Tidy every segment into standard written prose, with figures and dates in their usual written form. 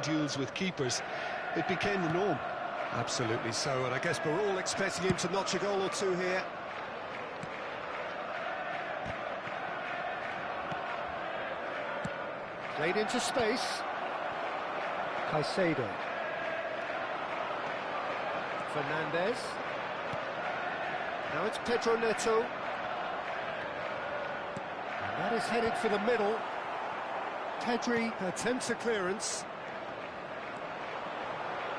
long duels with keepers, it became the norm. Absolutely so, and I guess we're all expecting him to notch a goal or two here. Played into space. Caicedo. Fernandez. Now it's Pedro Neto. And that is headed for the middle. Pedri attempts a clearance.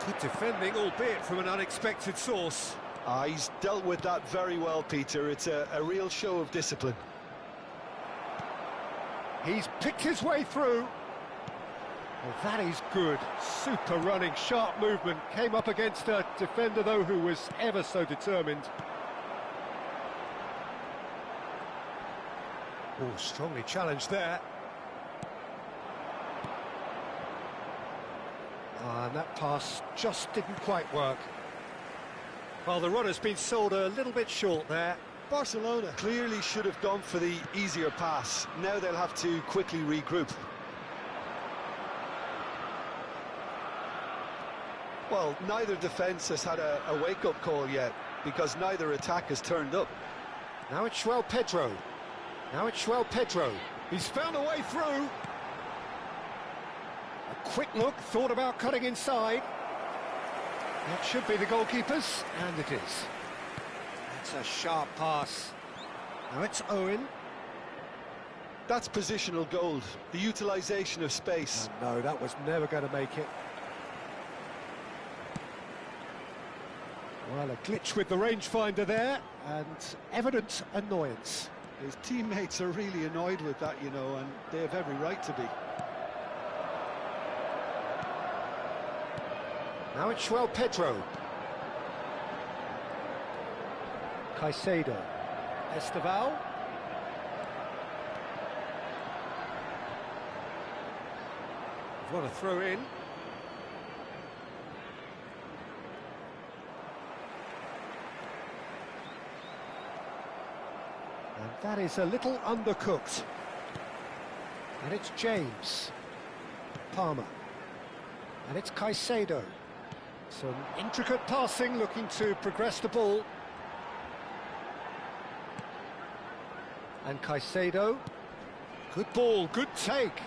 Good defending, albeit from an unexpected source. He's dealt with that very well, Peter. It's a real show of discipline. He's picked his way through. Well, that is good. Super running, sharp movement. Came up against a defender, though, who was ever so determined. Oh, strongly challenged there. And that pass just didn't quite work. Well, the runner's been sold a little bit short there. Barcelona clearly should have gone for the easier pass. Now they'll have to quickly regroup. Well, neither defence has had a wake-up call yet, because neither attack has turned up. Now it's João Pedro. Now it's João Pedro. He's found a way through. A quick look, thought about cutting inside. That should be the goalkeeper's, and it is. That's a sharp pass. Now it's Owen. That's positional gold, the utilisation of space. Oh, no, that was never going to make it. Well, a glitch with the rangefinder there, and evident annoyance. His teammates are really annoyed with that, you know, and they have every right to be. Now it's João Pedro. Caicedo. Esteval. What a throw in. And that is a little undercooked. And it's James. Palmer. And it's Caicedo. Some intricate passing, looking to progress the ball. And Caicedo. Good ball, good take.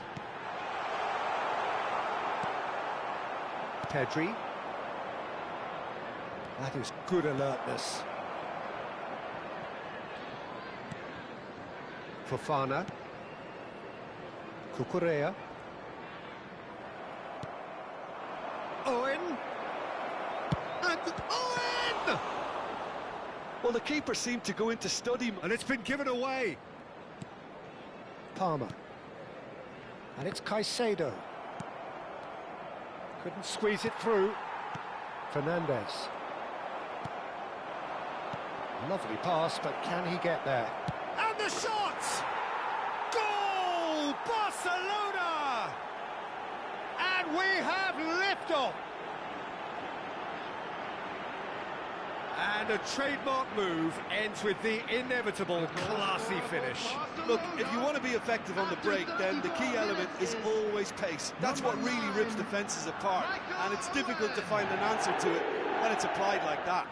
Pedri. That is good alertness. Fofana. Cucurella. Owen. And Owen! Well, the keeper seemed to go into study. And it's been given away. Palmer. And it's Caicedo. Couldn't squeeze it through. Fernandez. Lovely pass, but can he get there? And the shot! Goal! Barcelona! And we have liftoff! And a trademark move ends with the inevitable classy finish. Look, if you want to be effective on the break, then the key element is always pace. That's what really rips defences apart, and it's difficult to find an answer to it when it's applied like that.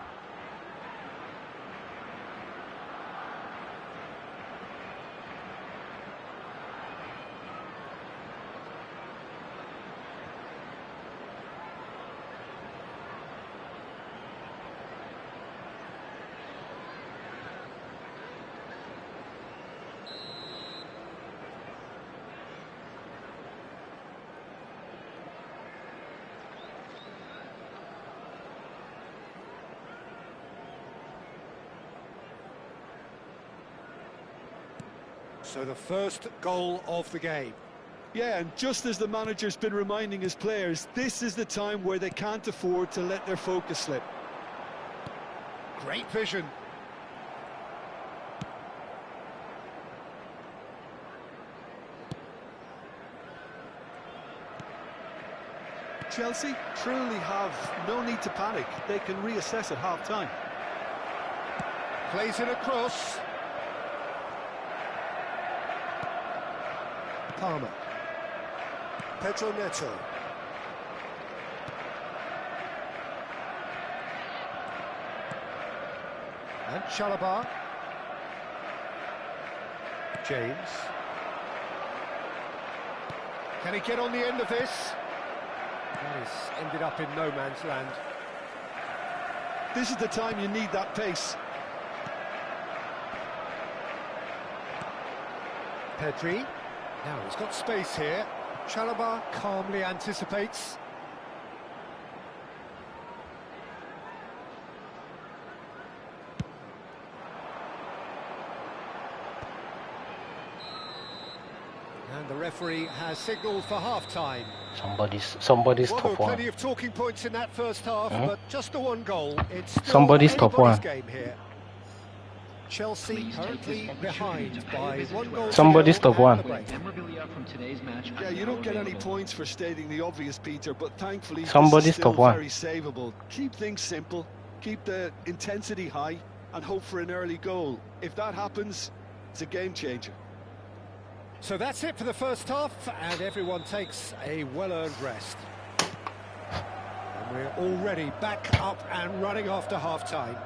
So the first goal of the game. Yeah, and just as the manager's been reminding his players, this is the time where they can't afford to let their focus slip. Great vision. Chelsea truly have no need to panic. They can reassess at half-time. Plays it across. Palmer. Pedro Neto. And Chalobah. James. Can he get on the end of this? That has ended up in no man's land. This is the time you need that pace. Pedri. Now he's got space here. Chalobah calmly anticipates. And the referee has signalled for half-time. Somebody's Well, top there were one. plenty of talking points in that first half, but just the one goal. It's still Somebody's top anybody's one. game here. Chelsea currently behind by 1 goal. Somebody's to nil top one. at the break. Yeah, you don't get any points for stating the obvious, Peter, but thankfully Somebody's this is still top one. very savable. Keep things simple, keep the intensity high, and hope for an early goal. If that happens, it's a game changer. So that's it for the first half, and everyone takes a well-earned rest. And we're already back up and running after half-time.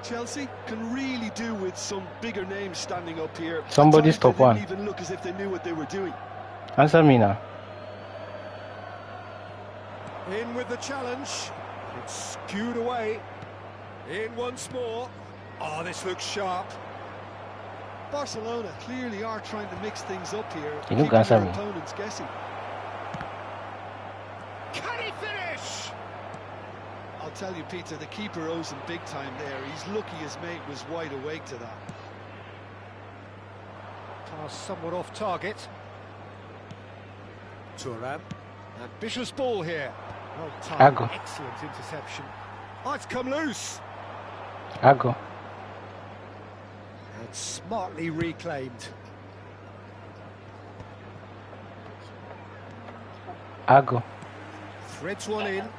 Chelsea can really do with some bigger names standing up here. Somebody's At times top they one. didn't even look as if they knew what they were doing. Answer me now. In with the challenge. It's skewed away. In once more. Oh, this looks sharp. Barcelona clearly are trying to mix things up here, You know, keeping answer their me. opponents guessing. Can he finish? I'll tell you, Peter, the keeper owes him big time there. He's lucky his mate was wide awake to that. Pass somewhat off target. Thuram. Ambitious ball here. Well timed. Ago. Excellent interception. Oh, it's come loose. Ago. And smartly reclaimed. Ago. Threads one in.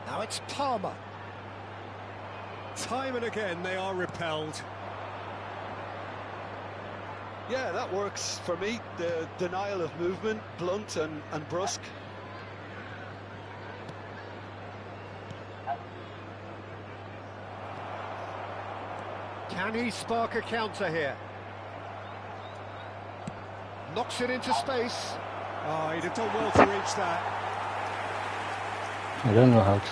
Now it's Palmer. Time and again they are repelled. Yeah, that works for me. The denial of movement, blunt and brusque. Can he spark a counter here? Knocks it into space. Oh, he'd have done well to reach that. I don't know how to.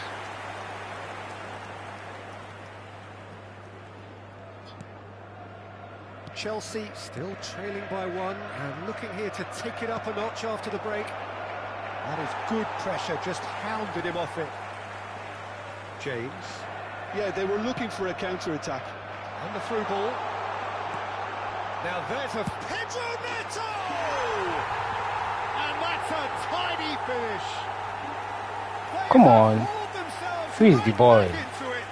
Chelsea still trailing by 1 and looking here to take it up a notch after the break. That is good pressure, just hounded him off it. James. Yeah, they were looking for a counter-attack. And the through ball. Now there's a Pedro Neto! And that's a tidy finish. They Come on. have pulled themselves Who is the right boy? back into it.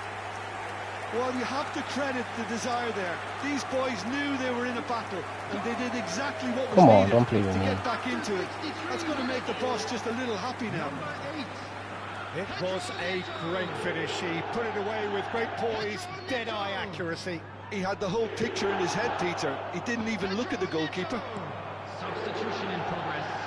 Well, you have to credit the desire there. These boys knew they were in a battle, and they did exactly what was Come on, needed don't play with to me. get back into it. That's going to make the boss just a little happy now. It was a great finish. He put it away with great poise, dead-eye accuracy. He had the whole picture in his head, Peter. He didn't even look at the goalkeeper. Substitution in progress.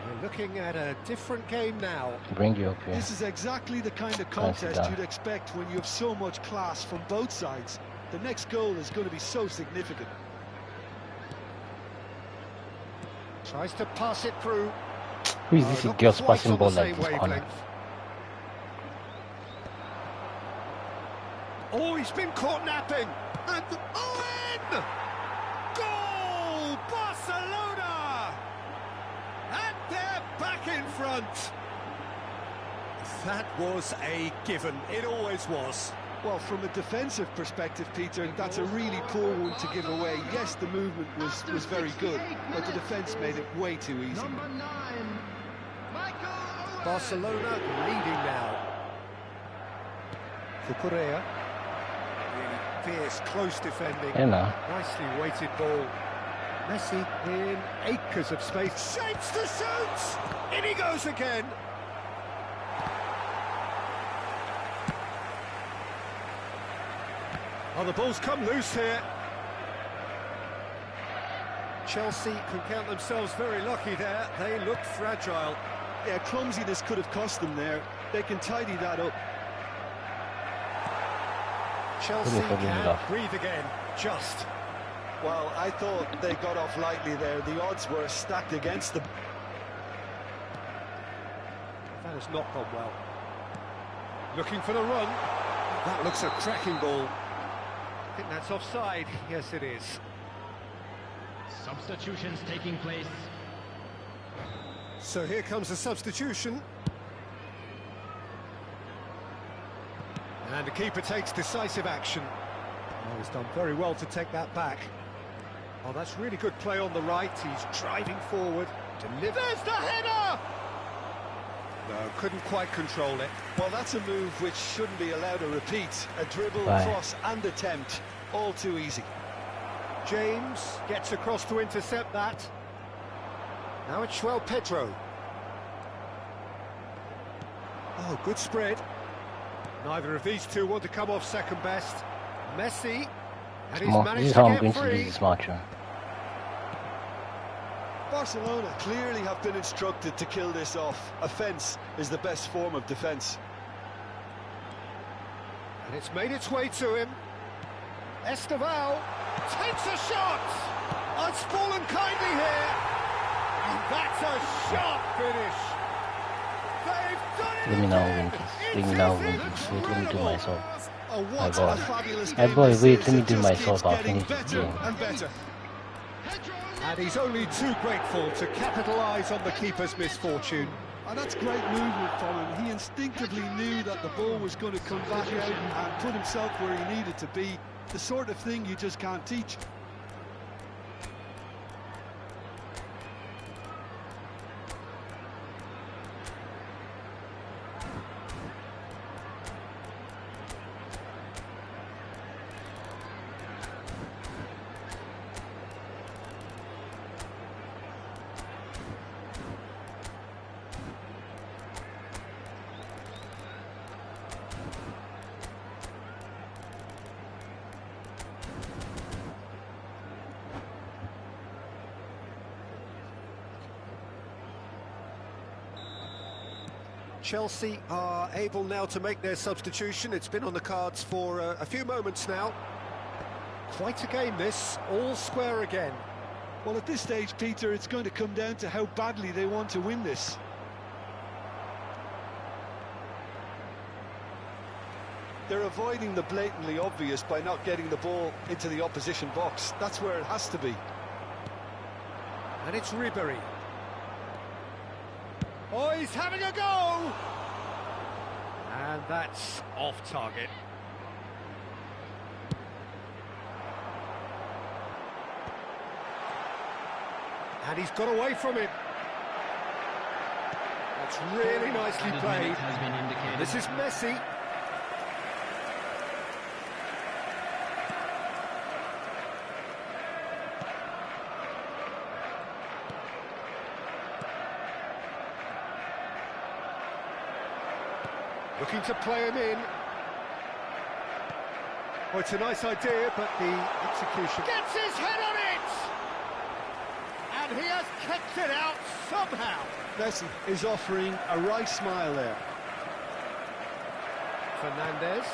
We're looking at a different game now. Bring you up here. This is exactly the kind of Nice contest down. you'd expect when you have so much class from both sides. The next goal is going to be so significant. Tries to pass it through. Who is this Not girl's quite passing on the ball like same this corner? wavelength. Oh, he's been caught napping. And Owen! Goal! Barcelona! And they're back in front. That was a given. It always was. Well, from a defensive perspective, Peter, that's a really poor one to give away. Yes, the movement was very good, but the defence made it way too easy. Number 9, Michael Barcelona leading now. Cucurella. Really fierce, close defending. Yeah, no. Nicely weighted ball. Messi in acres of space. Shapes the shoots! In he goes again. Oh, the ball's come loose here. Chelsea can count themselves very lucky there. They looked fragile. Yeah, clumsiness could have cost them there. They can tidy that up. Chelsea can breathe again, just. Well, I thought they got off lightly there. The odds were stacked against them. That has not gone well. Looking for the run. That looks a cracking ball. I think that's offside. Yes, it is. Substitutions taking place. So here comes a substitution. And the keeper takes decisive action. Oh, he's done very well to take that back. Oh, that's really good play on the right. He's driving forward. There's the header! No, couldn't quite control it. Well, that's a move which shouldn't be allowed to repeat. A dribble, cross and attempt. All too easy. James gets across to intercept that. Now it's João Pedro. Oh, good spread. Neither of these two want to come off second best. Messi, and he's managed to get free. This match. Barcelona clearly have been instructed to kill this off. Offence is the best form of defence. And it's made its way to him. Esteval takes a shot! It's fallen kindly here. And that's a sharp finish. They've done it. Let me now win. Wait, let me do myself. Oh, what a fabulous Hey game boy, this wait, is. let me It do just myself. keeps I'll getting finish this better game. and better. And he's only too grateful to capitalise on the keeper's misfortune. And that's great movement from him. He instinctively knew that the ball was going to come back out and put himself where he needed to be. The sort of thing you just can't teach. Chelsea are able now to make their substitution. It's been on the cards for a few moments now. Quite a game this, all square again. Well, at this stage, Peter, it's going to come down to how badly they want to win this. They're avoiding the blatantly obvious by not getting the ball into the opposition box. That's where it has to be. And it's Ribery. Oh, he's having a go! And that's off target. And he's got away from him. That's really nicely played. This is Messi. Looking to play him in. Oh, it's a nice idea, but the execution... Gets his head on it! And he has kept it out somehow. Messi is offering a right smile there. Fernandez.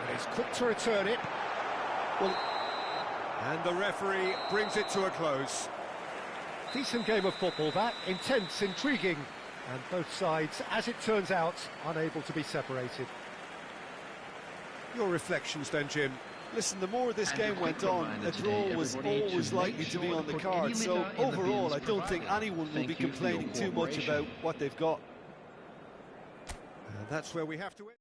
And he's quick to return it. Well, and the referee brings it to a close. Decent game of football, that. Intense, intriguing. And both sides, as it turns out, unable to be separated. Your reflections then, Jim? Listen, the more this game went on, a draw was always likely to be on the card. So overall, I don't think anyone will be complaining too much about what they've got. And that's where we have to end.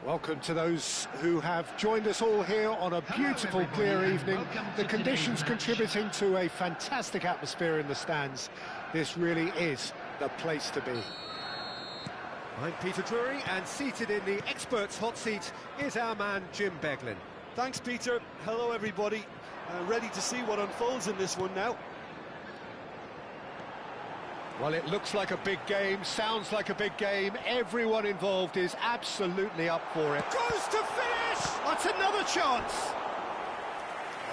Welcome to those who have joined us all here on a beautiful, clear evening. The conditions contributing to a fantastic atmosphere in the stands. This really is the place to be. I'm Peter Drury, and seated in the experts' hot seat is our man Jim Beglin. Thanks, Peter. Hello, everybody. Ready to see what unfolds in this one now. Well, it looks like a big game, sounds like a big game. Everyone involved is absolutely up for it. Goes to finish! That's another chance!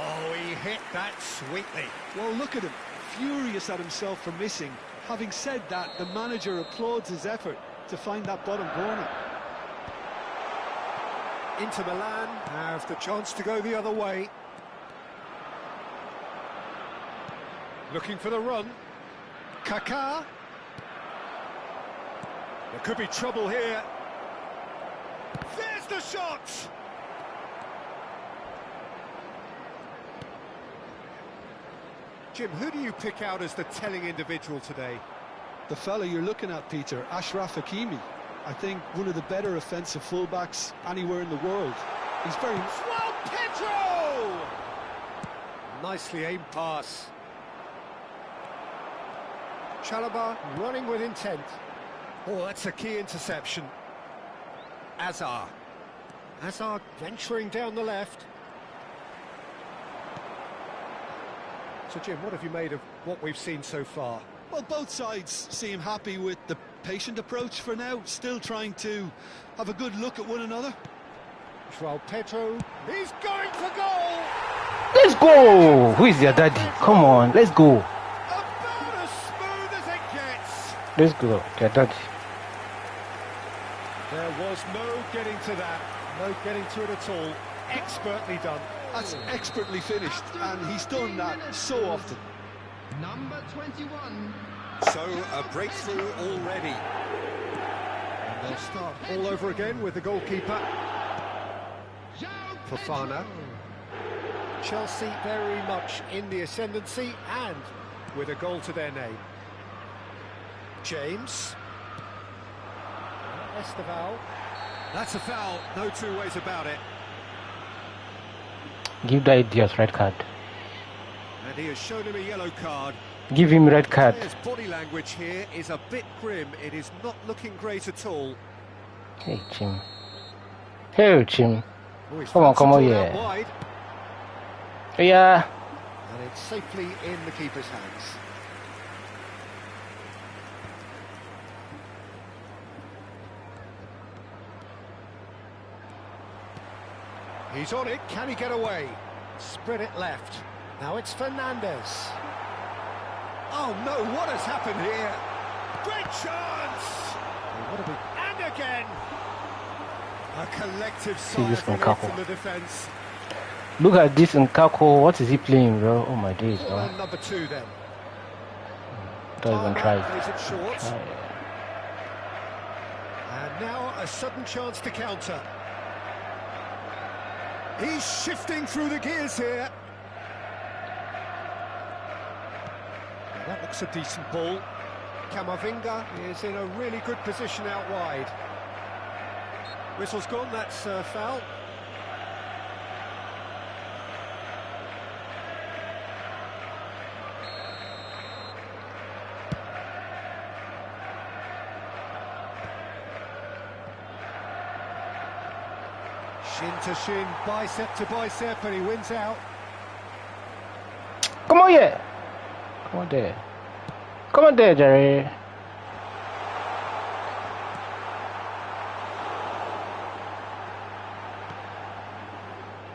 Oh, he hit that sweetly. Well, look at him, furious at himself for missing. Having said that, the manager applauds his effort to find that bottom corner. Inter Milan have the chance to go the other way. Looking for the run. Kaká. There could be trouble here. There's the shot! Jim, who do you pick out as the telling individual today? The fella you're looking at, Peter, Achraf Hakimi. I think one of the better offensive fullbacks anywhere in the world. He's very... João Pedro! Nicely aimed pass. Chalobah running with intent. Oh, that's a key interception. Azar venturing down the left. So, Jim, what have you made of what we've seen so far? Well, both sides seem happy with the patient approach for now, still trying to have a good look at one another. João Pedro, he's going for goal! Let's go! Who is your daddy? Come on, let's go. Let's go, your daddy. There was no getting to that, no getting to it at all. Expertly done. That's expertly finished, and he's done that so often. Number 21. So, a breakthrough already. And they'll start all over again with the goalkeeper. Fofana. Chelsea very much in the ascendancy and with a goal to their name. James. Esteval. That's a foul, no two ways about it. Give the idiot red card. And he has shown him a yellow card. Give him red card. His body language here is a bit grim. It is not looking great at all. Hey, Jim. Hey, Jim. Oh, Come on, yeah. Wide. Yeah. And it's safely in the keeper's hands. He's on it, can he get away? Spread it left. Now it's Fernandes. Oh no, what has happened here? Great chance! And again! A collective sigh of relief from the defence. Look at this Nkako, what is he playing, bro? Oh my days, bro. And number 2 then. Don't even try. Plays it short. And now a sudden chance to counter. He's shifting through the gears here. Now that looks a decent ball. Camavinga is in a really good position out wide. Whistle's gone, that's foul. Shin to shin, bicep to bicep, and he wins out. Come on, yeah. Come on there. Come on there, Jerry.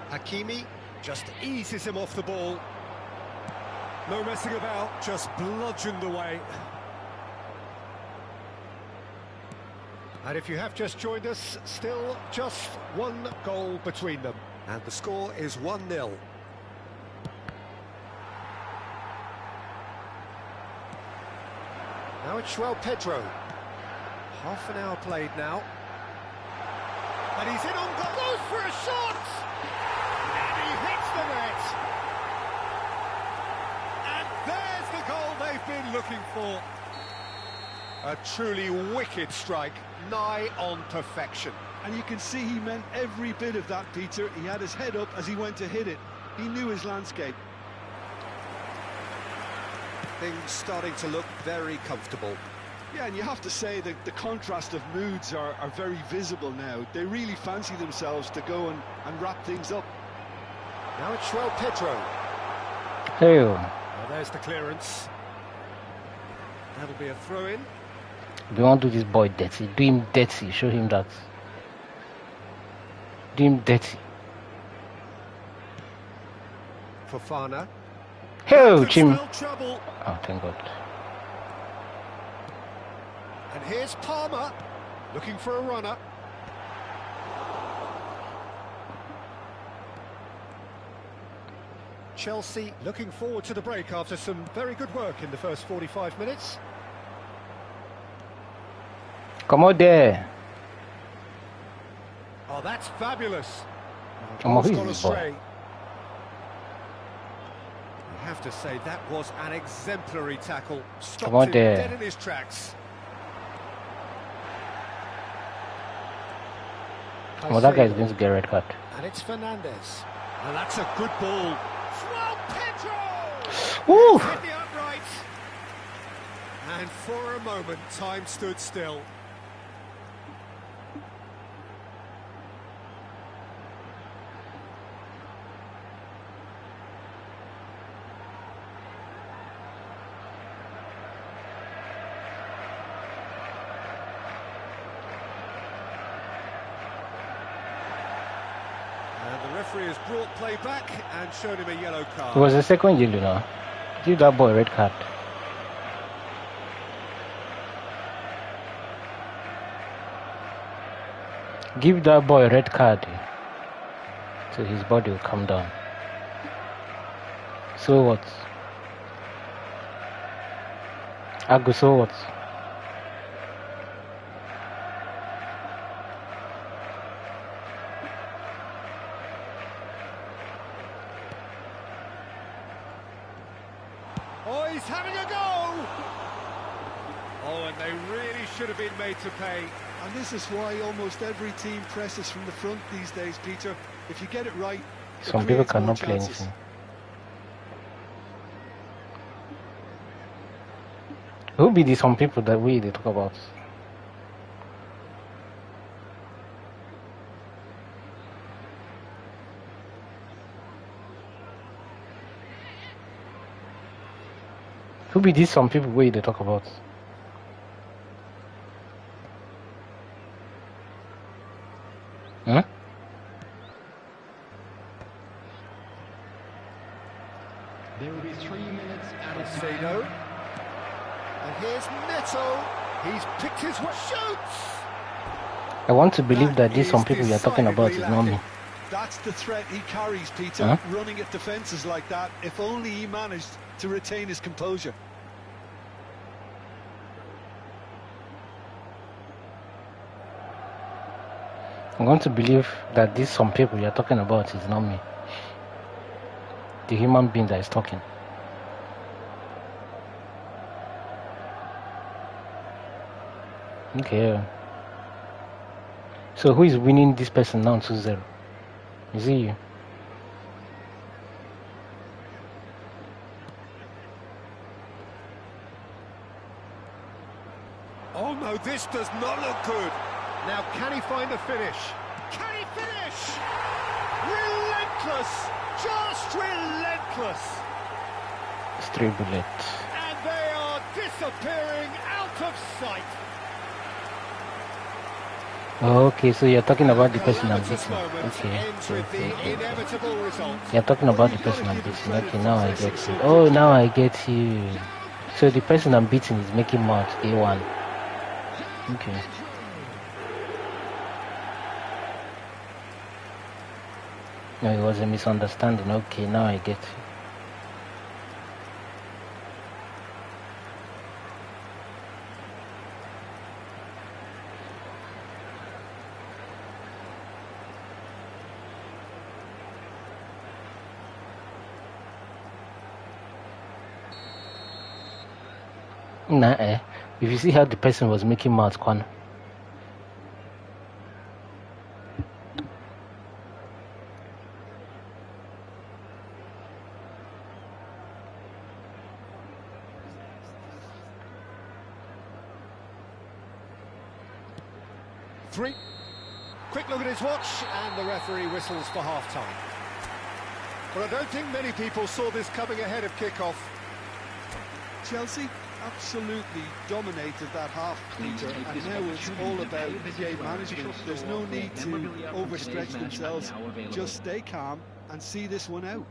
Hakimi just eases him off the ball. No messing about, just bludgeoned away. And if you have just joined us, still just one goal between them. And the score is 1-0. Now it's João Pedro. Half an hour played now. And he's in on goal. Goes for a shot! And he hits the net. And there's the goal they've been looking for. A truly wicked strike, nigh on perfection. And you can see he meant every bit of that, Peter. He had his head up as he went to hit it. He knew his landscape. Things starting to look very comfortable. Yeah, and you have to say that the contrast of moods are very visible now. They really fancy themselves to go and wrap things up. Now it's João Pedro. Hey, Well, there's the clearance. That'll be a throw-in. if you want to do this boy dirty, do him dirty. Show him that. Do him dirty. Fofana. Hey, Could Chim. spell trouble. Oh, thank God. And here's Palmer, looking for a runner. Chelsea looking forward to the break after some very good work in the first 45 minutes. Come on there. Oh, that's fabulous. Come on, Ball's who is gone this boy? astray. I have to say, that was an exemplary tackle. Stopped Come on him there. dead in his tracks. Well, that guy is going to get a red card. And it's Fernandez. And that's a good ball. João Pedro! Woo! Hit the upright. And for a moment, time stood still. And the referee has brought play back and shown him a yellow card. It was the second yellow now. Give that boy a red card. Give that boy a red card. So his body will calm down. So what? Agu, so what? Oh, he's having a go! Oh, and they really should have been made to pay. And this is why almost every team presses from the front these days, Peter. If you get it right, it Some people creates more cannot play chances. anything. Who be these some people that we they talk about? Who be these some people we they talk about? Huh? There will be 3 minutes added Caicedo. time. And here's Neto. He's picked his way. Shoots! I want to believe that these is some people you are talking about is decidedly not me. lacking. That's the threat he carries, Peter, Huh? running at defences like that. If only he managed to retain his composure. I'm going to believe that these some people you are talking about is not me. The human being that is talking. Okay. So who is winning this person now 2-0? Is it you? Oh no, this does not look good. Now, can he find a finish? Can he finish? Relentless! Just relentless! Stray bullet. And they are disappearing out of sight. Okay, so you're talking about the person I'm Calamitous beating. moment Okay. ends with the inevitable result. You're talking about the person I'm beating. Okay, now I get you. Oh, now I get you. So the person I'm beating is making mouth A1. Okay. No, it was a misunderstanding. Okay, now I get you. Nah, If you see how the person was making mouth, Kwan. Three. Quick look at his watch, and the referee whistles for half-time. But I don't think many people saw this coming ahead of kick-off. Chelsea absolutely dominated that half, Peter, and now it's all about game management. There's no need to overstretch themselves, just stay calm and see this one out.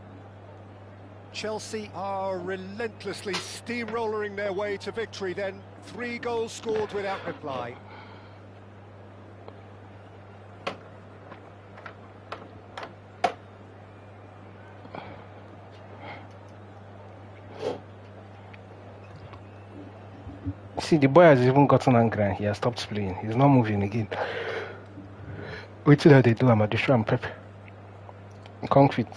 Chelsea are relentlessly steamrolling their way to victory then. 3 goals scored without reply. See, the boy has even gotten angry and he has stopped playing. He's not moving again. Wait till they do, I'm at the show and prep. Concrete.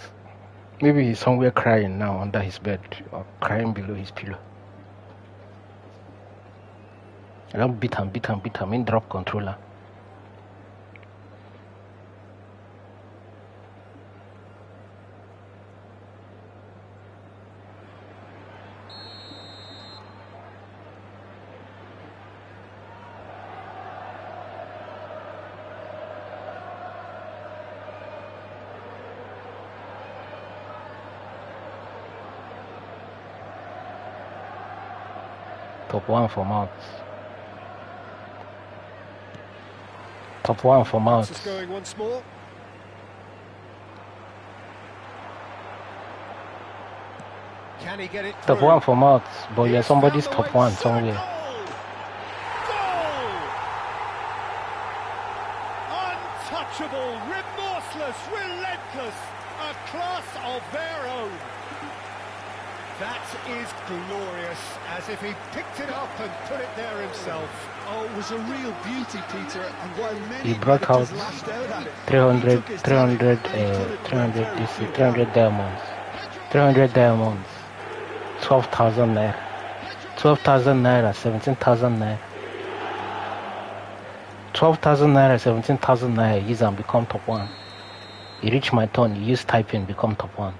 Maybe he's somewhere crying now under his bed or crying below his pillow. I don't beat him, in drop controller. Top 1 for Mount. Top 1 for Mount. This is going once more. Can he get it through? Top 1 for Mount, but yeah, somebody's top 1 somewhere. Goal! Untouchable, remorseless, relentless, a class of their own. That is glorious, as if he picked it up and put it there himself. Oh, it was a real beauty, Peter, and while many He brought out lashed out at it, 300 diamonds. 300 diamonds. 12,000 naira. 12,000 naira, 17,000 naira. 12,000 naira, 17,000 naira, use and become top 1. You reach my turn, you use typing, become top 1.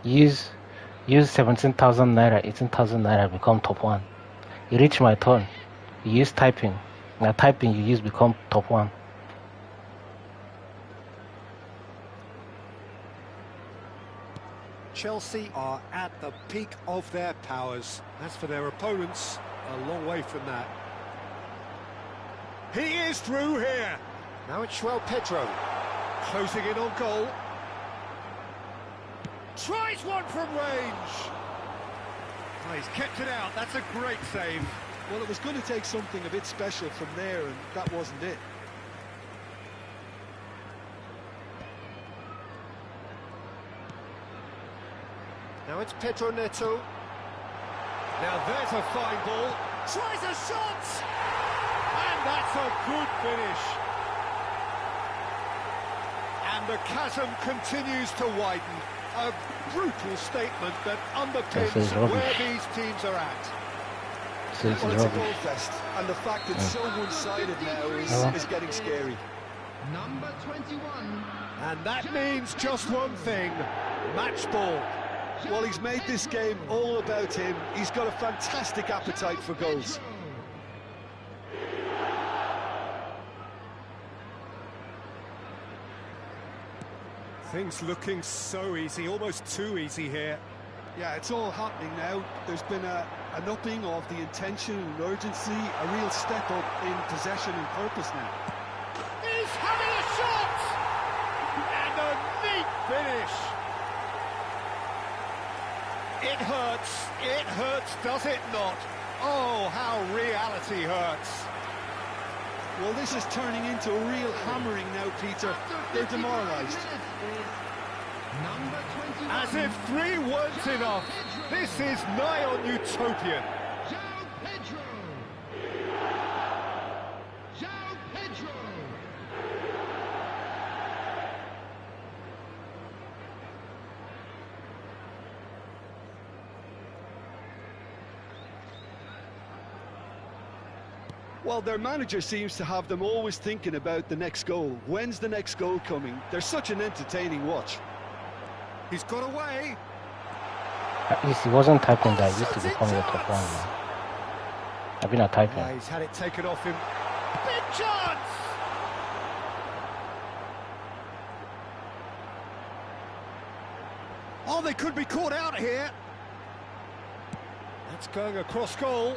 Use 17,000 naira, 18,000 naira, become top 1. You reach my turn, you use typing. Now typing you use become top 1. Chelsea are at the peak of their powers. As for their opponents, a long way from that. He is through here. Now it's Pedro, closing in on goal. Tries one from range. Oh, he's kept it out. That's a great save. well, it was going to take something a bit special from there, and that wasn't it. Now it's Pedro Neto. Now there's a fine ball. Tries a shot! And that's a good finish. And the chasm continues to widen. A brutal statement that underpins where these teams are at. Well, it's a goal fest, and the fact it's so one-sided now is getting scary. Number 21. And that means just one thing, match ball. Well, he's made this game all about him. He's got a fantastic appetite for goals. Things looking so easy, almost too easy here. Yeah, it's all happening now. There's been an upping of the intention and urgency, a real step up in possession and purpose now. He's having a shot! And a neat finish! It hurts, does it not? Oh, how reality hurts. Well, this is turning into a real hammering now, Peter. They're demoralised. Number 21. As if 3 weren't enough. This is nigh on utopian. João Pedro. João Pedro. Well, their manager seems to have them always thinking about the next goal. When's the next goal coming? They're such an entertaining watch. He's got away. At least he wasn't typing that. He used to become your top one now. I've been a typing. Yeah, he's had it taken off him. Big chance! Oh, they could be caught out here. That's going across goal.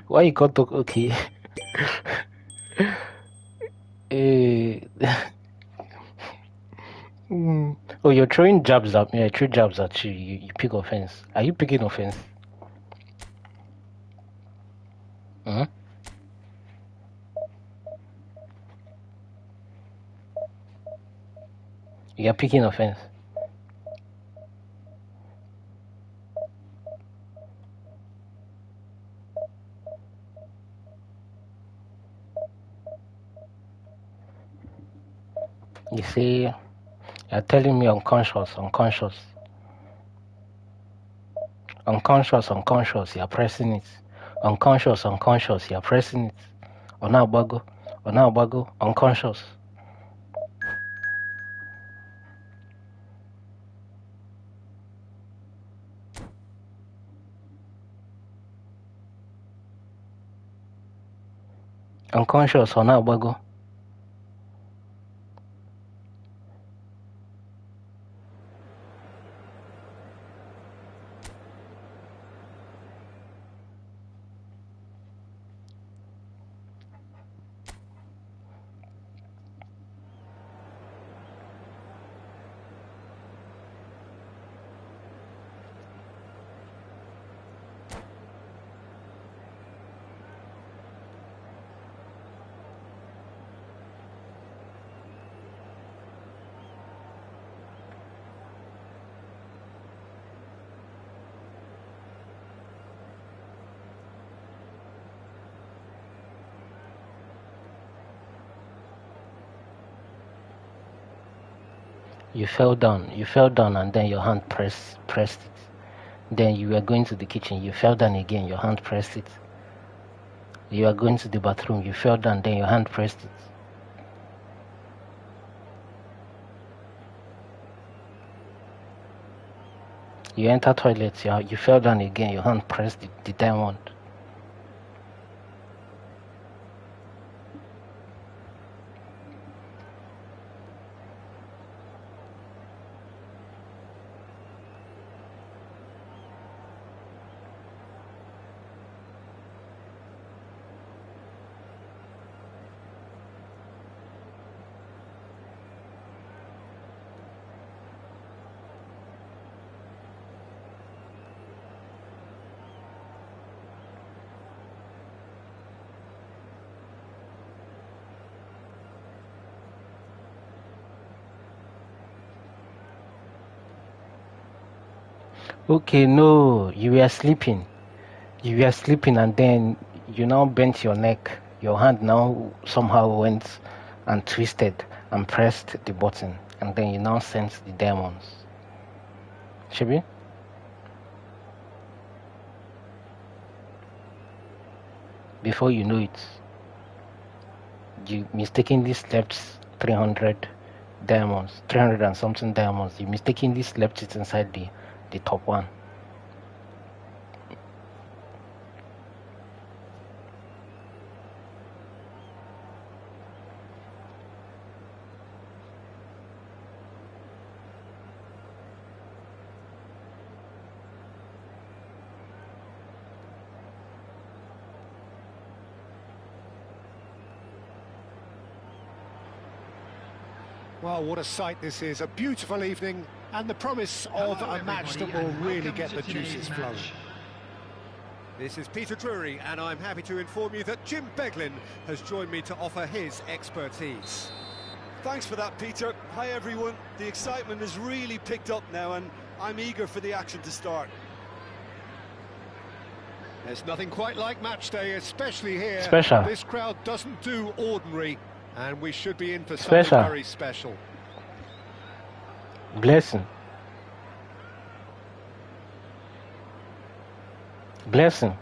Why you got to okay? Oh, you're throwing jabs at me. I threw jabs at you. You pick offense. Are you picking offense? Huh? You're picking offense. You see, you're telling me unconscious, unconscious. Unconscious, you're pressing it. Unconscious, you're pressing it. Onabago, unconscious. Unconscious, Onabago. You fell down, and then your hand pressed it. Then you were going to the kitchen, you fell down again, your hand pressed it. You are going to the bathroom, you fell down, then your hand pressed it. You enter toilet, you fell down again, your hand pressed the diamond. Okay, no, you were sleeping. And then you now bent your neck. Your hand now somehow went and twisted and pressed the button, and then you now sent the diamonds. Shibi? Before you know it, you mistakenly slept 300 diamonds, 300 and something diamonds. You mistakenly slept it inside the top one. Well, what a sight this is. A beautiful evening and the promise of a match that will really get the juices flowing. This is Peter Drury, and I'm happy to inform you that Jim Beglin has joined me to offer his expertise. Thanks for that, Peter. Hi, everyone. The excitement has really picked up now, and I'm eager for the action to start. There's nothing quite like match day, especially here. Special. This crowd doesn't do ordinary, and we should be in for Special. something very special. Blessing. Blessing.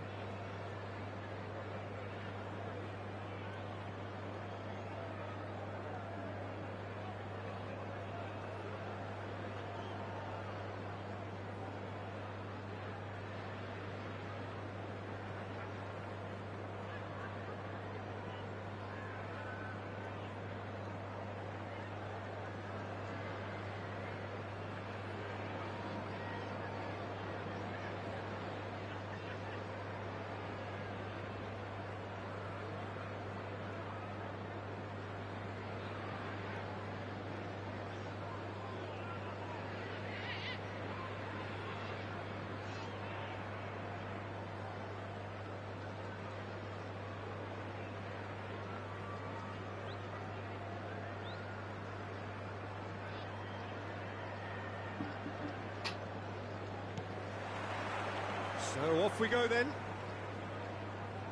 So off we go then.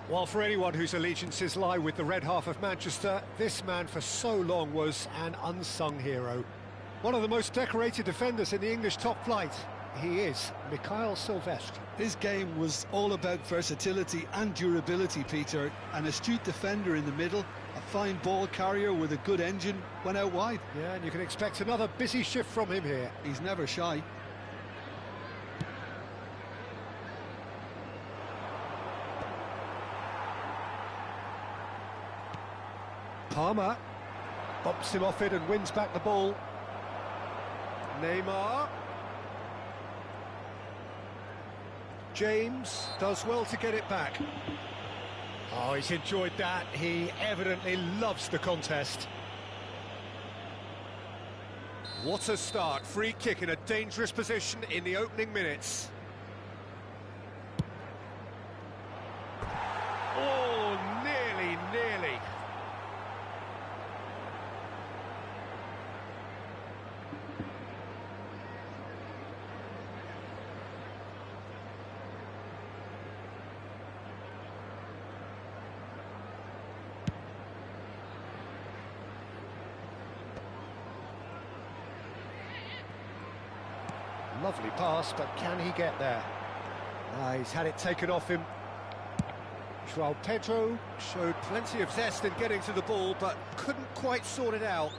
Well, for anyone whose allegiances lie with the red half of Manchester, this man for so long was an unsung hero. One of the most decorated defenders in the English top flight. He is Mikhail Silvestre. His game was all about versatility and durability, Peter. An astute defender in the middle, a fine ball carrier with a good engine, went out wide. Yeah, and you can expect another busy shift from him here. He's never shy. Palmer bumps him off it and wins back the ball. Neymar. James does well to get it back. Oh, he's enjoyed that. He evidently loves the contest. What a start. Free kick in a dangerous position in the opening minutes. Oh, nearly. Lovely pass, but can he get there? He's had it taken off him. João Pedro showed plenty of zest in getting to the ball, but couldn't quite sort it out.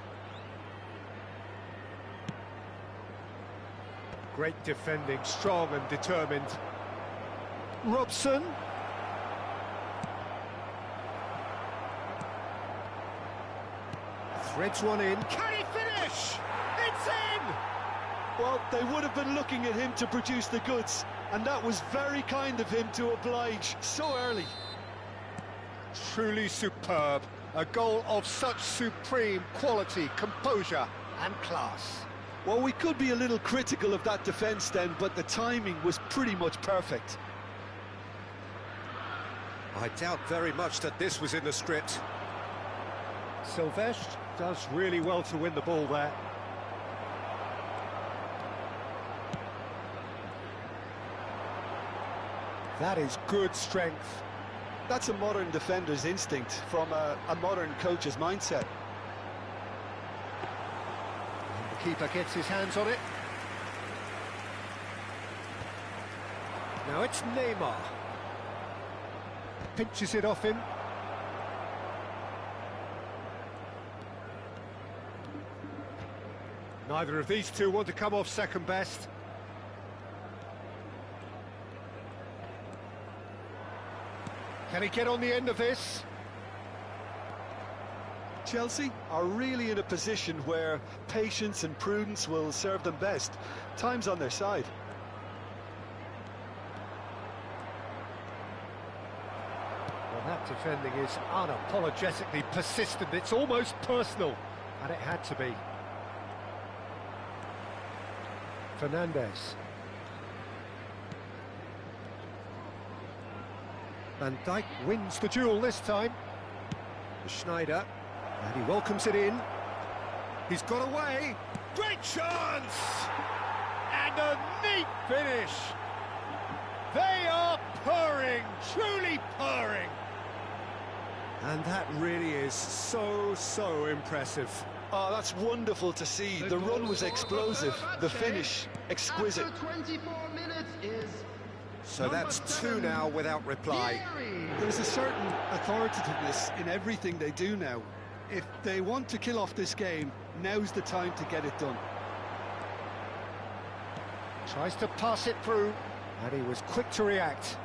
Great defending, strong and determined. Robson. Threads one in. Can he finish? It's in! Well, they would have been looking at him to produce the goods, and that was very kind of him to oblige so early. Truly superb. A goal of such supreme quality, composure and class. Well, we could be a little critical of that defence then, but the timing was pretty much perfect. I doubt very much that this was in the script. Silvestre does really well to win the ball there. That is good strength. That's a modern defender's instinct from a modern coach's mindset. And the keeper gets his hands on it. Now it's Neymar. Pinches it off him. Neither of these two want to come off second best. Can he get on the end of this? Chelsea are really in a position where patience and prudence will serve them best. Time's on their side. Well, that defending is unapologetically persistent. It's almost personal, and it had to be. Fernandes. Van Dijk wins the duel this time. Schneider, and he welcomes it in. He's got away. Great chance! And a neat finish. They are purring, truly purring. And that really is so impressive. Oh, that's wonderful to see. The run was explosive, the finish exquisite. After 24 minutes is So that's 2 now without reply. There's a certain authoritativeness in everything they do now. If they want to kill off this game, now's the time to get it done. Tries to pass it through, and he was quick to react.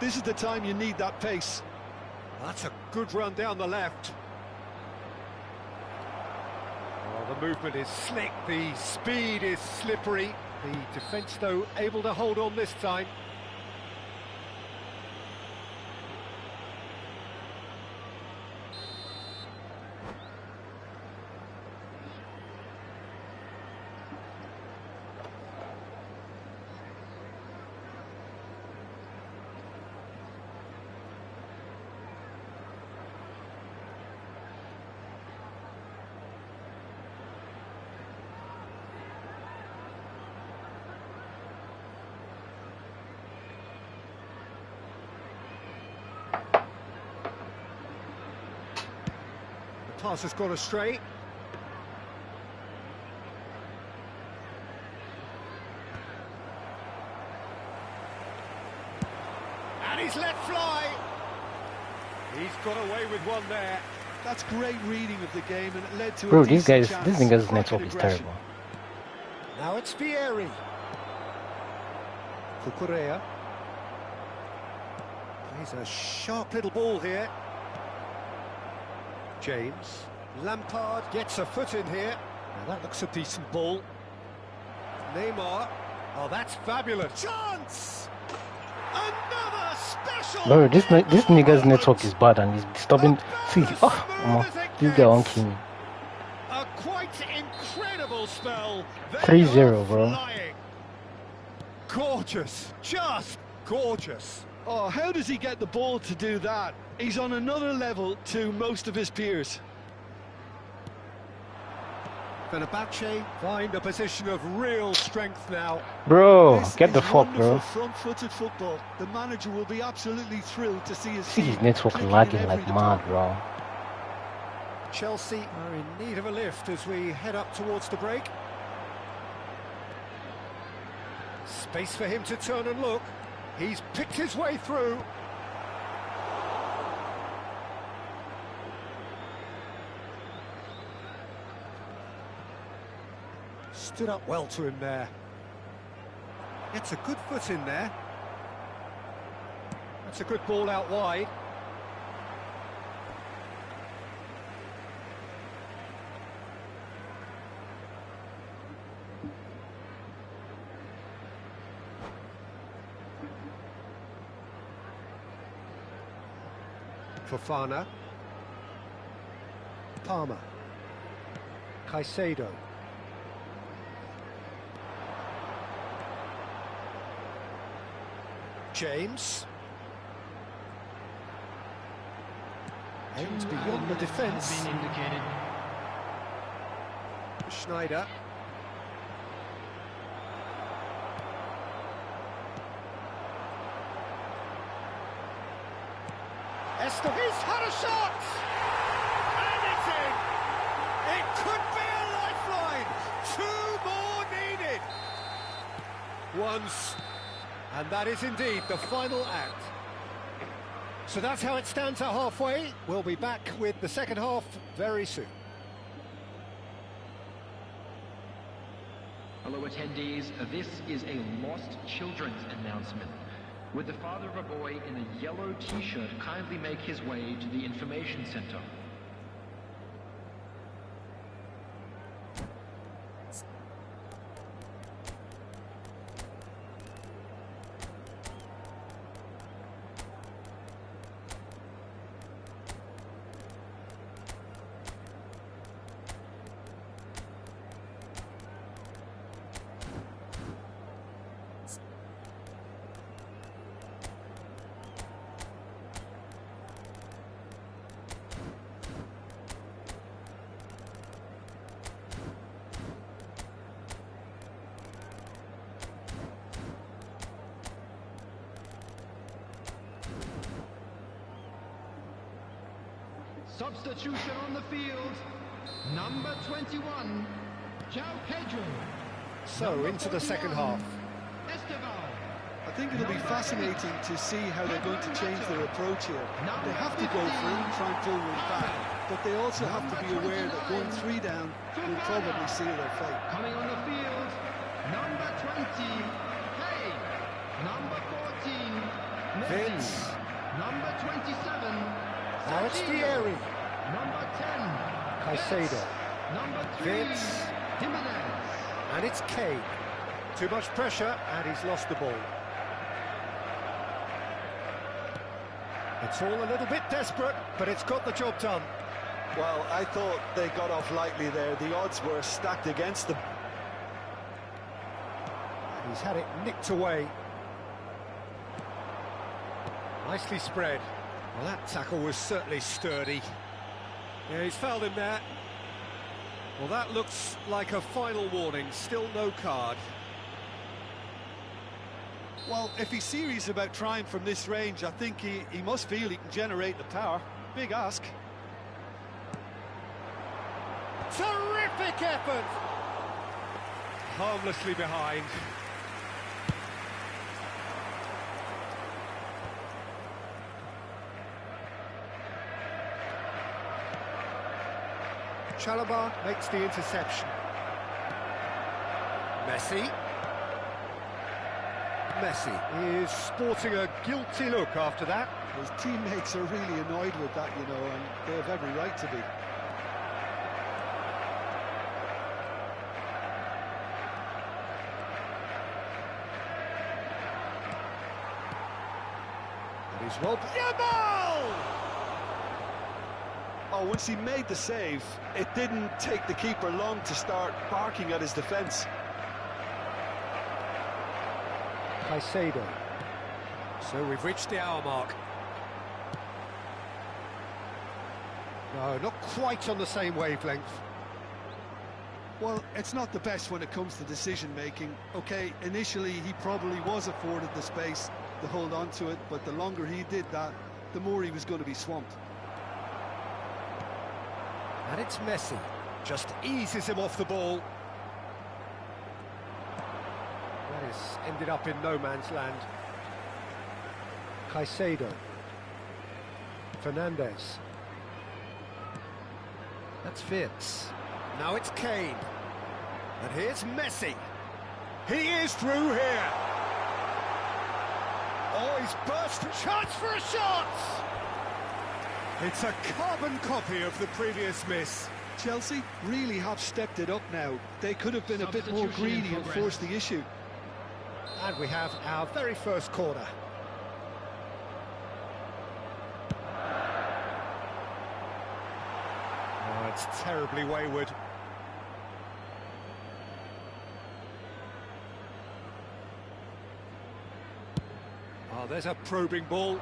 This is the time you need that pace. That's a good run down the left. Oh, the movement is slick, the speed is slippery. The defence, though, able to hold on this time. Pass has gone astray. And he's let fly. He's got away with one there. That's great reading of the game, and it led to Bro, a this decent guy's, chance. this nigga's Cracking network is aggression. terrible. Now it's Vieri. Cucurella. Plays a sharp little ball here. James. Lampard gets a foot in here. Now that looks a decent ball. Neymar. Oh, that's fabulous. Chance! Another special! Bro, this nigga's network is bad and he's disturbing. See, this guy won't kill me. A quite incredible spell. 3-0, bro. Flying. Gorgeous. Just gorgeous. Oh, how does he get the ball to do that? He's on another level to most of his peers. Fenerbahce find a position of real strength now. Bro, This get the is fuck, wonderful bro. front-footed football. The manager will be absolutely thrilled to see his See his team network clicking in lagging every like mad, department. bro. Chelsea are in need of a lift as we head up towards the break. Space for him to turn and look. He's picked his way through. Stood up well to him there. Gets a good foot in there. That's a good ball out wide. Fofana. Palmer. Caicedo. James. Aims beyond the defence. Schneider. He's had a shot! And it's in! It could be a lifeline! 2 more needed! Once, and that is indeed the final act. So that's how it stands at halfway. We'll be back with the second half very soon. Hello attendees, this is a lost children's announcement. Would the father of a boy in a yellow t-shirt kindly make his way to the information center? Substitution on the field. Number 21, João Pedro. So, into the second half. Esteval. I think it'll be fascinating to see how they're going to change their approach here. They have to go for it and try and pull one back, but they also have to be aware that going 3 down will probably seal their fate. Coming on the field, number 20, Hey. Number 14, Messi. Vince. Number 27, Now it's Sergio. Vieri. Number 10, Caicedo. Number 3, Vince. Jimenez. And it's Kane. Too much pressure, and he's lost the ball. It's all a little bit desperate, but it's got the job done. Well, I thought they got off lightly there. The odds were stacked against them. He's had it nicked away. Nicely spread. Well, that tackle was certainly sturdy. Yeah, he's fouled him there. Well, that looks like a final warning. Still no card. Well, if he's serious about trying from this range, I think he must feel he can generate the power. Big ask. Terrific effort! Harmlessly behind. Chalobah makes the interception. Messi. Messi is sporting a guilty look after that. His teammates are really annoyed with that, you know, and they have every right to be. And he's well... Yamal! Oh, once he made the save, it didn't take the keeper long to start barking at his defence. Caicedo. So we've reached the hour mark. No, not quite on the same wavelength. Well, it's not the best when it comes to decision-making. OK, initially he probably was afforded the space to hold on to it, but the longer he did that, the more he was going to be swamped. And it's Messi. Just eases him off the ball. That has ended up in no man's land. Caicedo. Fernandez. That's Vince. Now it's Kane. And here's Messi. He is through here. Oh, he's burst. Chance for a shot! It's a carbon copy of the previous miss. Chelsea really have stepped it up now. They could have been a bit more greedy and forced the issue. And we have our very first corner. Oh, it's terribly wayward. Oh, there's a probing ball.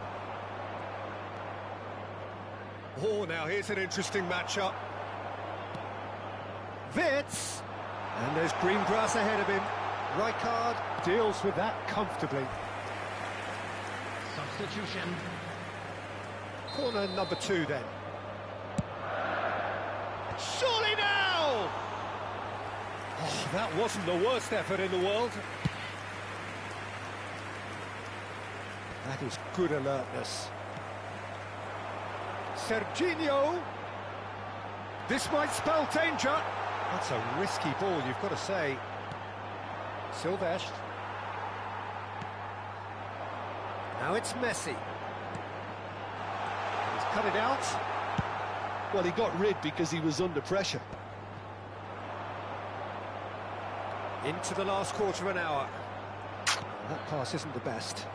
Oh, now here's an interesting matchup. Wits! And there's green grass ahead of him. Rijkaard deals with that comfortably. Substitution. Corner number 2 then. Surely now! Oh, that wasn't the worst effort in the world. That is good alertness. Serginho. This might spell danger. That's a risky ball, you've got to say. Silvestre. Now it's Messi. He's cut it out. Well, he got rid because he was under pressure. Into the last quarter of an hour. That pass isn't the best.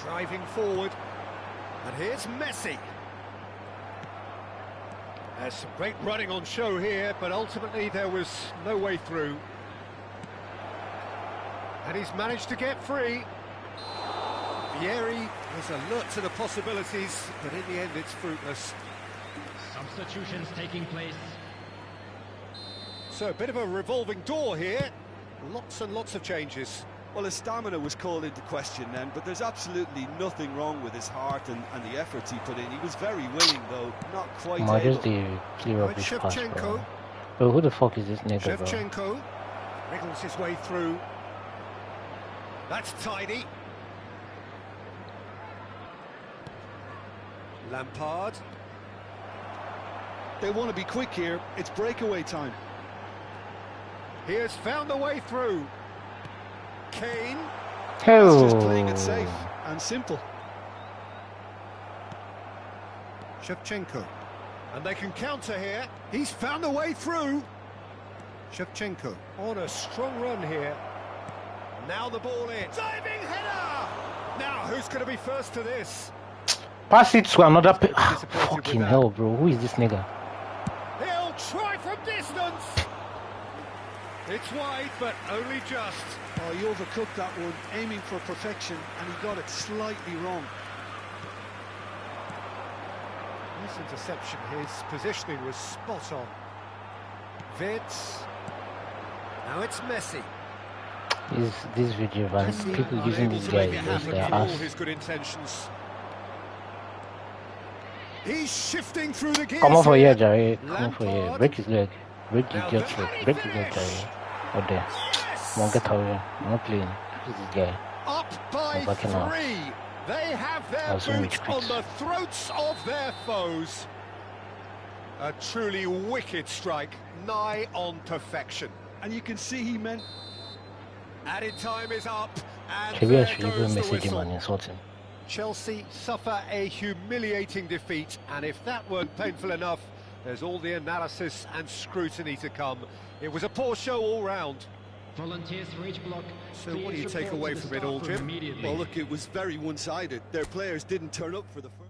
Driving forward. And here's Messi. There's some great running on show here, but ultimately there was no way through. And he's managed to get free. Vieri was alert to the possibilities, but in the end it's fruitless. Substitutions taking place. So a bit of a revolving door here. Lots and lots of changes. Well, his stamina was called into question then, but there's absolutely nothing wrong with his heart and the efforts he put in. He was very willing, though, not quite Man, able. just the play Now it's rubbish pass, bro. Shevchenko. Bro, who the fuck is this nigga, bro? Shevchenko wriggles his way through. That's tidy. Lampard. They want to be quick here. It's breakaway time. He has found the way through. Kane. That's just playing it safe and simple. Shevchenko. And they can counter here. He's found the way through. Shevchenko on a strong run here. Now the ball in. Diving header! Now who's going to be first to this? Pass it to another. Disappointed Fucking with that. hell, bro. Who is this nigga? He'll try from distance. It's wide, but only just. Oh, he overcooked that one, aiming for perfection, and he got it slightly wrong. This interception, his positioning was spot on. Vids. Now it's Messi. This video, man. Messi People using unable this to guy make it as happen their for all ass. his good intentions. He's shifting through the gears. Come on for here. here, Jerry. Come on for here. Lampard. Break his leg. Break the Now girl's can leg. he Break his leg, finish? Jerry. Out there. Yes! Come on, get away. I'm not playing. Who's this guy? Up by I'm backing off. 3. They have their I'll soon boots reach on quits. the throats of their foes. A truly wicked strike, nigh on perfection. And you can see he meant... Added time is up, and Maybe I there should even goes the message him whistle. and insult him. Chelsea suffer a humiliating defeat, and if that weren't painful enough, there's all the analysis and scrutiny to come. It was a poor show all round. Volunteers for each block. So what do you take away from it all, Jim? Immediately. Well, look, it was very one-sided. Their players didn't turn up for the first...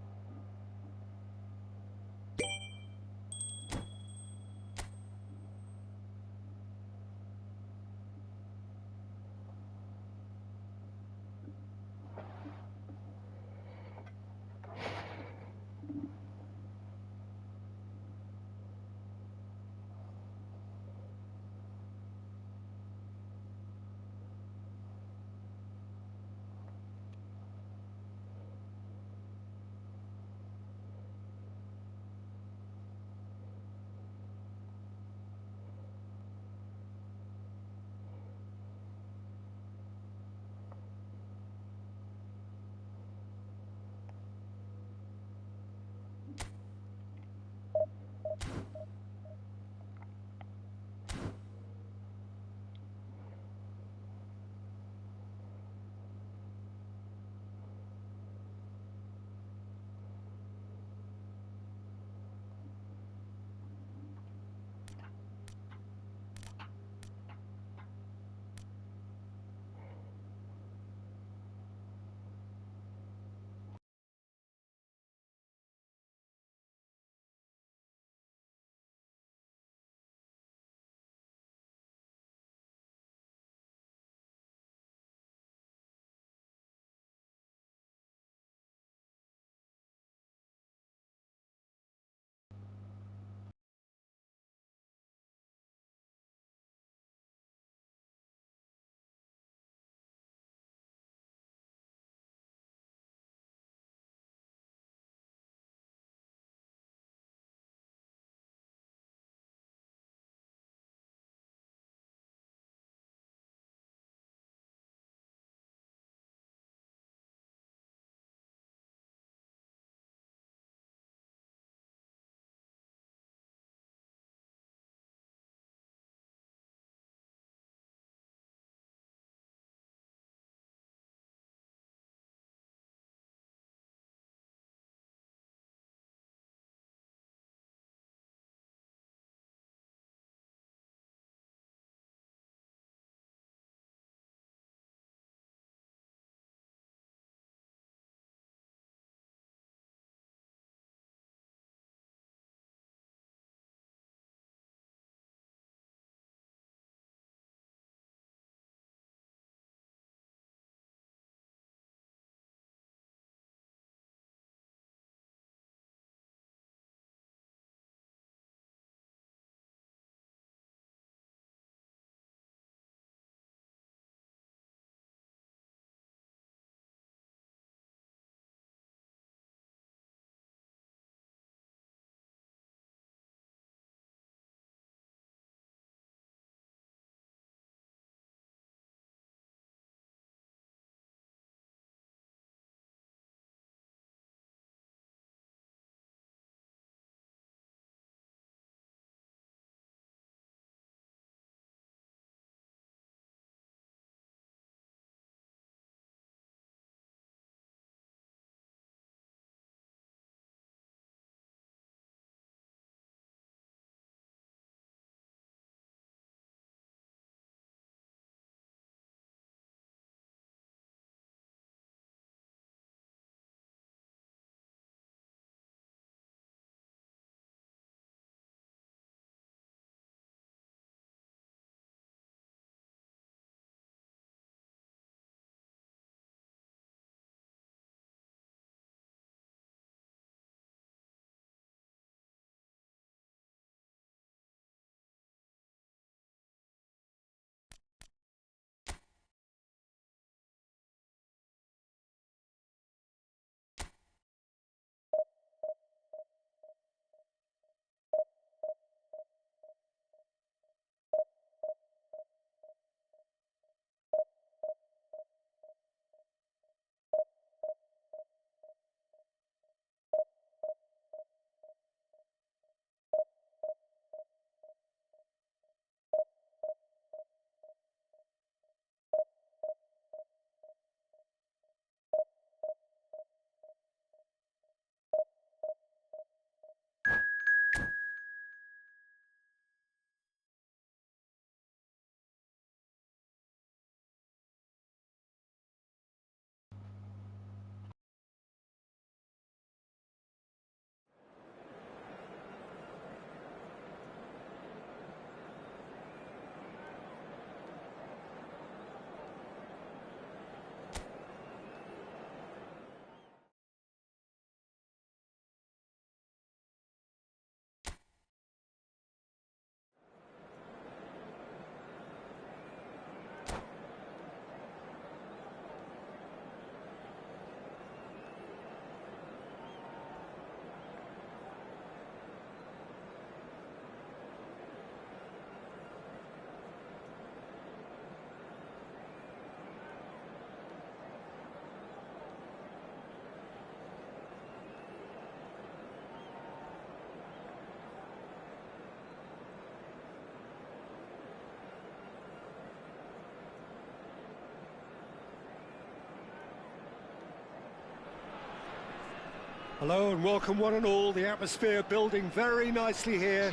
Hello and welcome one and all. The atmosphere building very nicely here.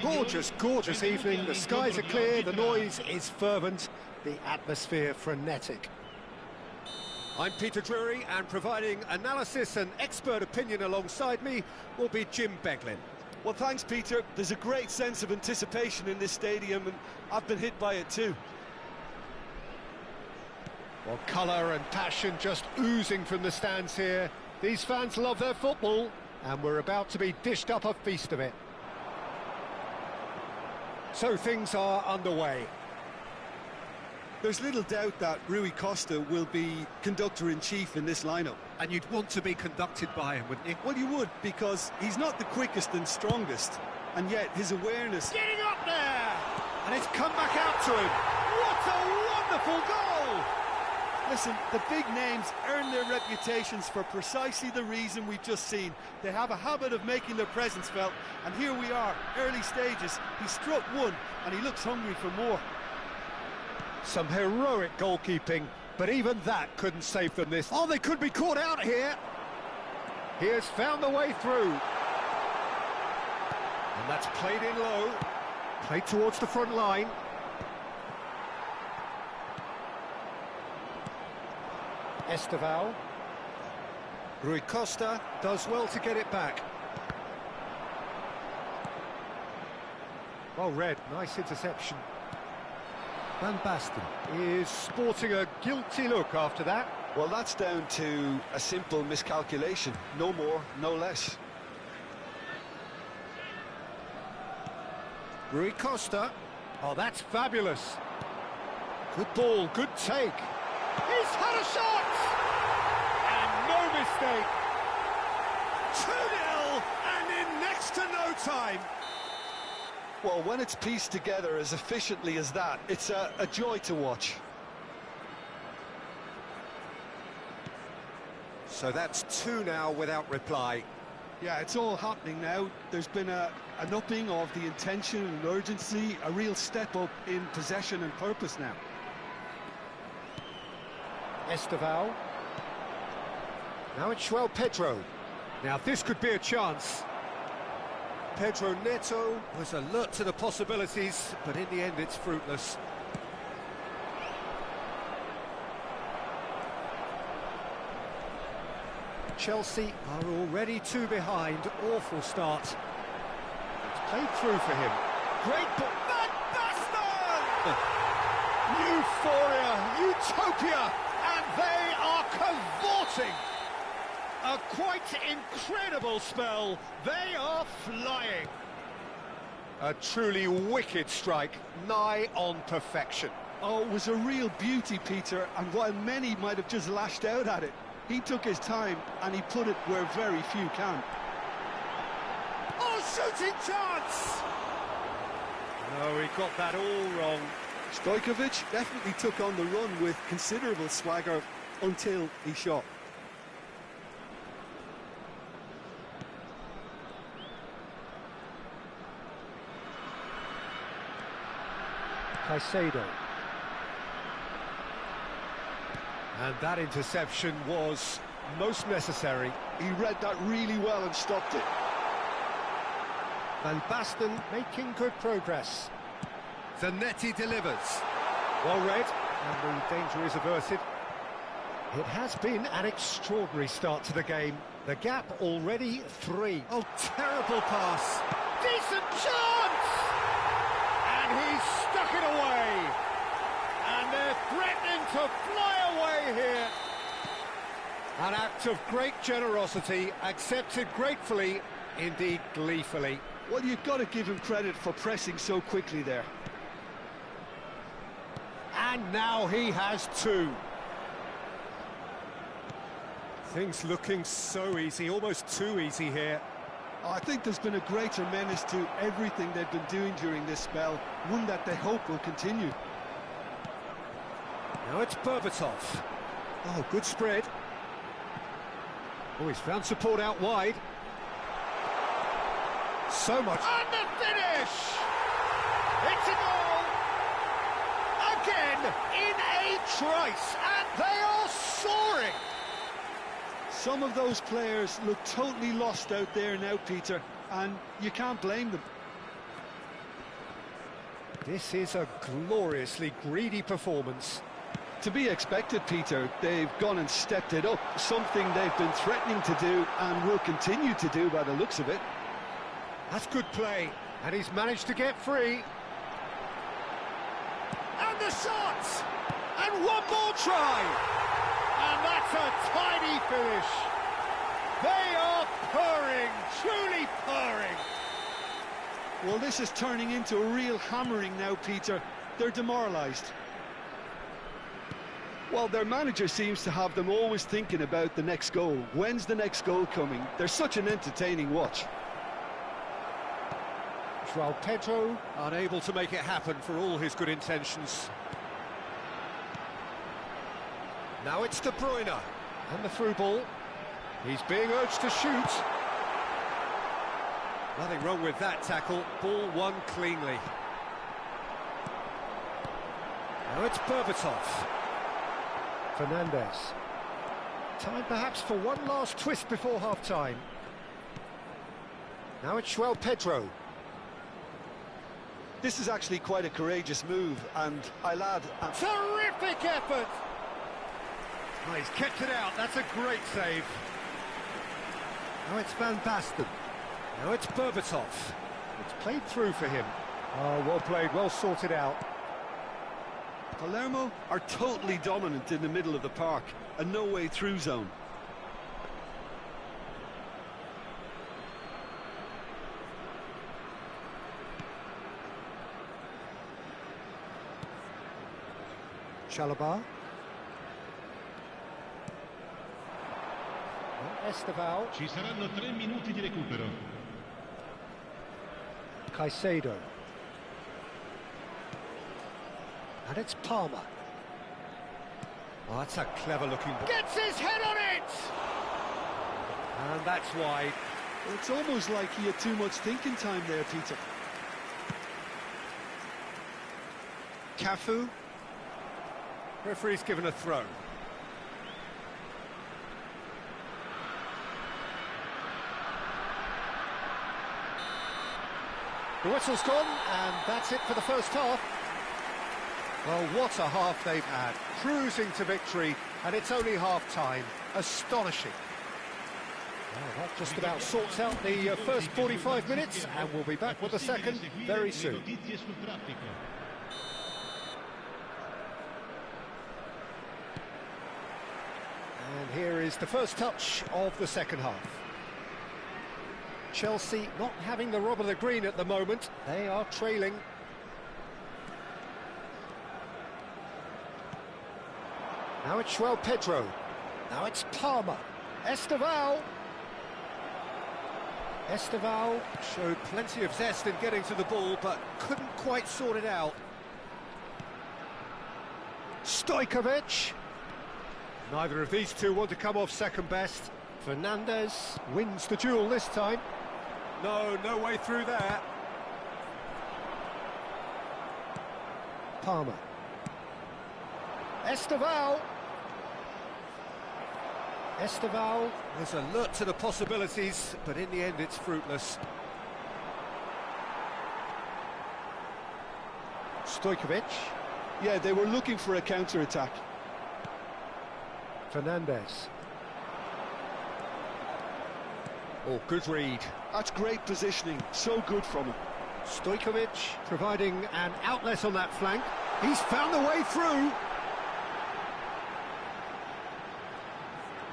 Gorgeous, gorgeous evening. The skies are clear, the noise is fervent, the atmosphere frenetic. I'm Peter Drury, and providing analysis and expert opinion alongside me will be Jim Beglin. Well, thanks, Peter. There's a great sense of anticipation in this stadium, and I've been hit by it too. Well, colour and passion just oozing from the stands here. These fans love their football, and we're about to be dished up a feast of it. So things are underway. There's little doubt that Rui Costa will be conductor-in-chief in this lineup. And you'd want to be conducted by him, wouldn't you? Well, you would, because he's not the quickest and strongest, and yet his awareness... Getting up there! And it's come back out to him. What a wonderful goal! Listen, the big names earn their reputations for precisely the reason we've just seen. They have a habit of making their presence felt, and here we are, early stages. He struck one, and he looks hungry for more. Some heroic goalkeeping, but even that couldn't save them this. Oh, they could be caught out here. He has found the way through. And that's played in low. Played towards the front line. Esteval. Rui Costa does well to get it back. Well read, nice interception. Van Basten is sporting a guilty look after that. Well, that's down to a simple miscalculation. No more, no less. Rui Costa. Oh, that's fabulous. Good ball, good take. He's had a shot! And no mistake. 2-0 and in next to no time. Well, when it's pieced together as efficiently as that, it's a joy to watch. So that's 2 now without reply. Yeah, it's all happening now. There's been an upping of the intention and urgency, a real step up in possession and purpose now. Esteval. Now it's João Pedro. Now this could be a chance. Pedro Neto was alert to the possibilities, but in the end it's fruitless. Chelsea are already 2 behind. Awful start. It's played through for him. Great ball. Van Basten! Euphoria, utopia, and they are cavorting. A quite incredible spell. They are flying. A truly wicked strike, nigh on perfection. Oh, it was a real beauty, Peter, and while many might have just lashed out at it, he took his time and he put it where very few can. Oh, shooting chance! No, he got that all wrong. Stojkovic definitely took on the run with considerable swagger until he shot. Caicedo. And that interception was most necessary. He read that really well and stopped it. Van Basten making good progress. Zanetti delivers. Well read, and the danger is averted. It has been an extraordinary start to the game. The gap already 3. Oh, terrible pass. Decent chance! And he's stuck it away. And they're threatening to fly away here. An act of great generosity, accepted gratefully, indeed gleefully. Well, you've got to give him credit for pressing so quickly there. And now he has 2. Things looking so easy, almost too easy here. Oh, I think there's been a greater menace to everything they've been doing during this spell, one that they hope will continue. Now it's Berbatov. Oh, good spread. Oh, he's found support out wide. So much. And the finish! It's a goal! Again, in a trice, and they are soaring! Some of those players look totally lost out there now, Peter, and you can't blame them. This is a gloriously greedy performance. To be expected, Peter. They've gone and stepped it up, something they've been threatening to do and will continue to do by the looks of it. That's good play, and he's managed to get free. And the shot! And one more try! And that's a tidy finish. They are purring, truly purring. Well, this is turning into a real hammering now, Peter. They're demoralised. Well, their manager seems to have them always thinking about the next goal. When's the next goal coming? They're such an entertaining watch. João Pedro unable to make it happen for all his good intentions. Now it's De Bruyne, and the through ball. He's being urged to shoot. Nothing wrong with that tackle, ball won cleanly. Now it's Berbatov. Fernandez. Time perhaps for one last twist before half-time. Now it's João Pedro. This is actually quite a courageous move, and I'll add... Terrific effort! Oh, he's kept it out, that's a great save. Now it's Van Basten. Now it's Berbatov. It's played through for him. Oh, well played, well sorted out. Palermo are totally dominant in the middle of the park, a no-way through zone. Chalobah. Estevao. Ci saranno 3 minuti di recupero. Caicedo. And it's Palmer. Oh, that's a clever-looking ball. Gets his head on it! And that's wide. Well, it's almost like he had too much thinking time there, Peter. Cafu. Referee's given a throw. The whistle's gone, and that's it for the first half. Well, what a half they've had. Cruising to victory, and it's only half-time. Astonishing. Well, that just about sorts out the first 45 minutes, and we'll be back with the second very soon. And here is the first touch of the second half. Chelsea not having the rub of the green at the moment. They are trailing. Now it's João Pedro. Now it's Palmer. Estevao. Estevao showed plenty of zest in getting to the ball, but couldn't quite sort it out. Stojkovic. Neither of these two want to come off second best. Fernandez wins the duel this time. No way through there. Palmer. Estevao. Estevao is alert to the possibilities, but in the end it's fruitless. Stojkovic. Yeah, they were looking for a counter-attack. Fernandez. Oh, good read. That's great positioning, so good from him. Stojkovic providing an outlet on that flank. He's found the way through.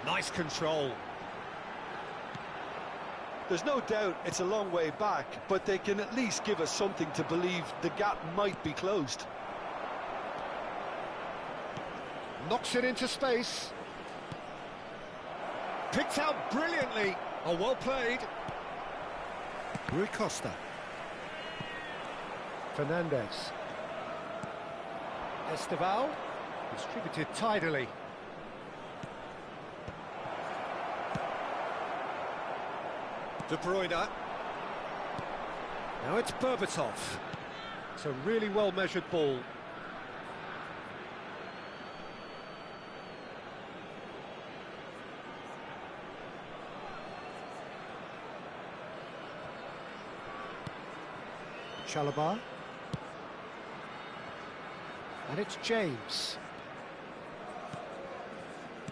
Nice control. There's no doubt it's a long way back, but they can at least give us something to believe the gap might be closed. Knocks it into space. Picked out brilliantly. Oh, well played. Rui Costa. Fernandez. Estevao. Distributed tidily. De Bruyne. Now it's Berbatov. It's a really well-measured ball. Chalobah. And it's James.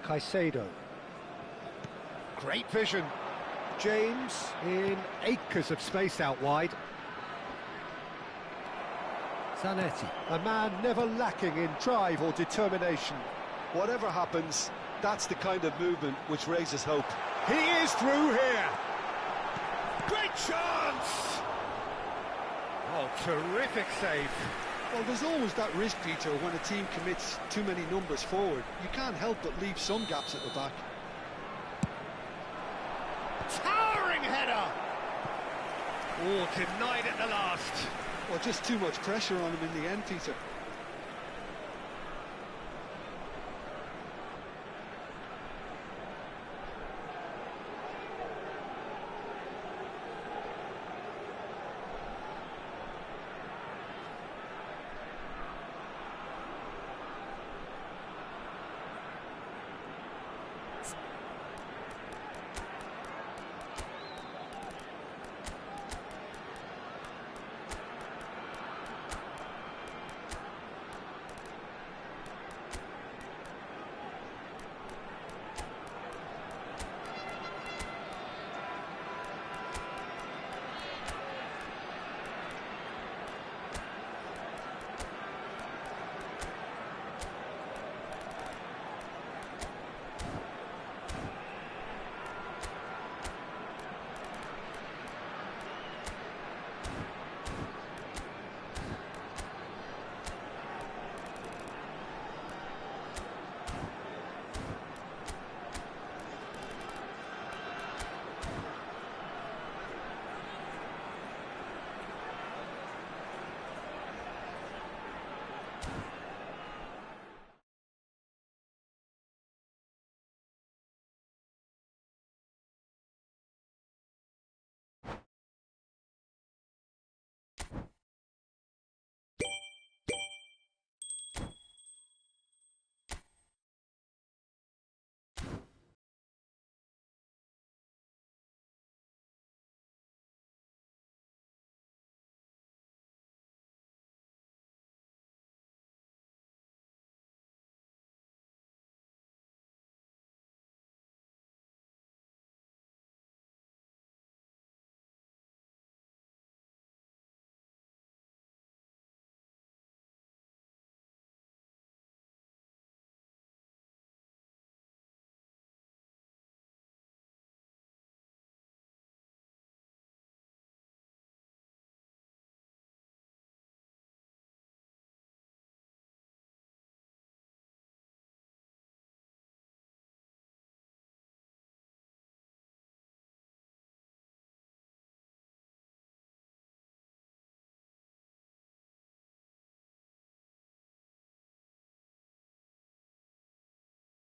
Caicedo. Great vision. James in acres of space out wide. Zanetti. A man never lacking in drive or determination. Whatever happens, that's the kind of movement which raises hope. He is through here. Great chance! Oh, terrific save. Well, there's always that risk, Peter, when a team commits too many numbers forward. You can't help but leave some gaps at the back. Towering header! Oh, denied at the last. Well, just too much pressure on him in the end, Peter.